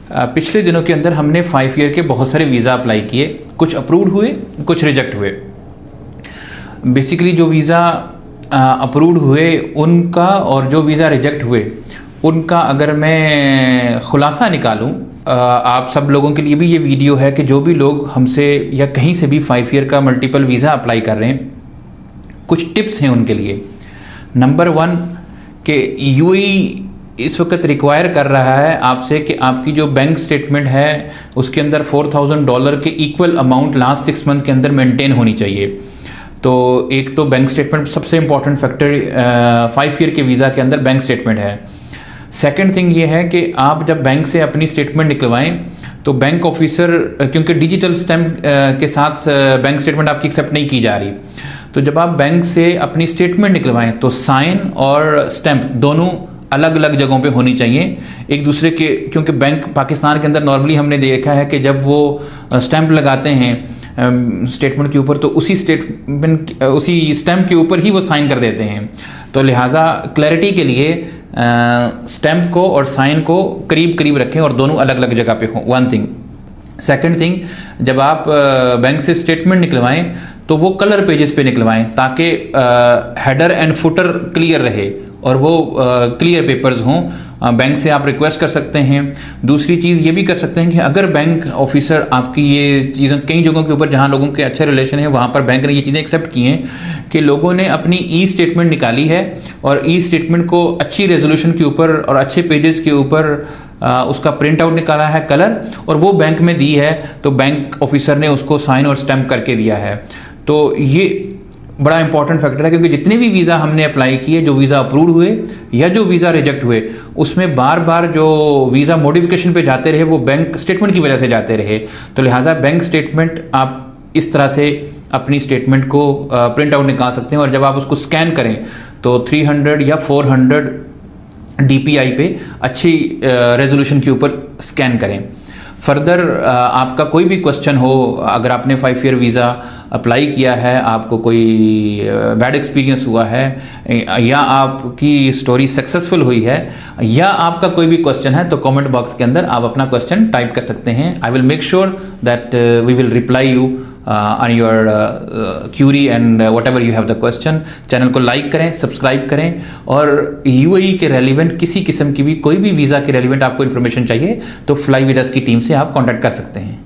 पिछले दिनों के अंदर हमने 5 ईयर के बहुत सारे वीज़ा अप्लाई किए, कुछ अप्रूव्ड हुए, कुछ रिजेक्ट हुए। बेसिकली जो वीज़ा अप्रूव्ड हुए उनका और जो वीज़ा रिजेक्ट हुए उनका अगर मैं खुलासा निकालूं, आप सब लोगों के लिए भी ये वीडियो है कि जो भी लोग हमसे या कहीं से भी 5 ईयर का मल्टीपल वीज़ा अप्लाई कर रहे हैं, कुछ टिप्स हैं उनके लिए। नंबर 1 कि यूएई इस वक्त रिक्वायर कर रहा है आपसे कि आपकी जो बैंक स्टेटमेंट है उसके अंदर $4,000 के इक्वल अमाउंट लास्ट 6 मंथ के अंदर मेंटेन होनी चाहिए। तो एक तो बैंक स्टेटमेंट सबसे इंपॉर्टेंट फैक्टर 5 ईयर के वीज़ा के अंदर बैंक स्टेटमेंट है। सेकंड थिंग ये है कि आप जब बैंक से अपनी स्टेटमेंट निकलवाएं तो बैंक ऑफिसर, क्योंकि डिजिटल स्टैम्प के साथ बैंक स्टेटमेंट आपकी एक्सेप्ट नहीं की जा रही, तो जब आप बैंक से अपनी स्टेटमेंट निकलवाएं तो साइन और स्टैम्प दोनों अलग अलग जगहों पे होनी चाहिए एक दूसरे के, क्योंकि बैंक पाकिस्तान के अंदर नॉर्मली हमने देखा है कि जब वो स्टैम्प लगाते हैं स्टेटमेंट के ऊपर तो उसी स्टैम्प के ऊपर ही वो साइन कर देते हैं। तो लिहाजा क्लैरिटी के लिए स्टैम्प को और साइन को करीब करीब रखें और दोनों अलग अलग जगह पे हों। 1 थिंग। सेकंड थिंग, जब आप बैंक से स्टेटमेंट निकलवाएं तो वो कलर पेजेस पे निकलवाएं ताकि हेडर एंड फुटर क्लियर रहे और वो क्लियर पेपर्स हों। बैंक से आप रिक्वेस्ट कर सकते हैं। दूसरी चीज़ ये भी कर सकते हैं कि अगर बैंक ऑफिसर आपकी ये चीज़ें, कई जगहों के ऊपर जहां लोगों के अच्छे रिलेशन है वहां पर बैंक ने ये चीज़ें एक्सेप्ट की हैं कि लोगों ने अपनी ई स्टेटमेंट निकाली है और ई स्टेटमेंट को अच्छी रेजोल्यूशन के ऊपर और अच्छे पेजेस के ऊपर उसका प्रिंट आउट निकाला है कलर, और वो बैंक में दी है तो बैंक ऑफिसर ने उसको साइन और स्टैम्प करके दिया है। तो ये बड़ा इंपॉर्टेंट फैक्टर है, क्योंकि जितने भी वीज़ा हमने अप्लाई किए, जो वीज़ा अप्रूव्ड हुए या जो वीज़ा रिजेक्ट हुए, उसमें बार बार जो वीज़ा मॉडिफिकेशन पे जाते रहे वो बैंक स्टेटमेंट की वजह से जाते रहे। तो लिहाजा बैंक स्टेटमेंट आप इस तरह से अपनी स्टेटमेंट को प्रिंट आउट निकाल सकते हैं और जब आप उसको स्कैन करें तो 300 या 400 DPI पे अच्छी रेजोल्यूशन के ऊपर स्कैन करें। फर्दर आपका कोई भी क्वेश्चन हो, अगर आपने 5 ईयर वीज़ा अप्लाई किया है, आपको कोई बैड एक्सपीरियंस हुआ है या आपकी स्टोरी सक्सेसफुल हुई है या आपका कोई भी क्वेश्चन है, तो कमेंट बॉक्स के अंदर आप अपना क्वेश्चन टाइप कर सकते हैं। I will make sure that we will reply you on your query and whatever you have the question. Channel को लाइक करें, सब्सक्राइब करें, और यूएई के रेलिवेंट किसी किस्म की भी कोई भी वीज़ा के रेलिवेंट आपको इन्फॉर्मेशन चाहिए तो फ्लाई विद अस की टीम से आप कॉन्टैक्ट कर सकते हैं।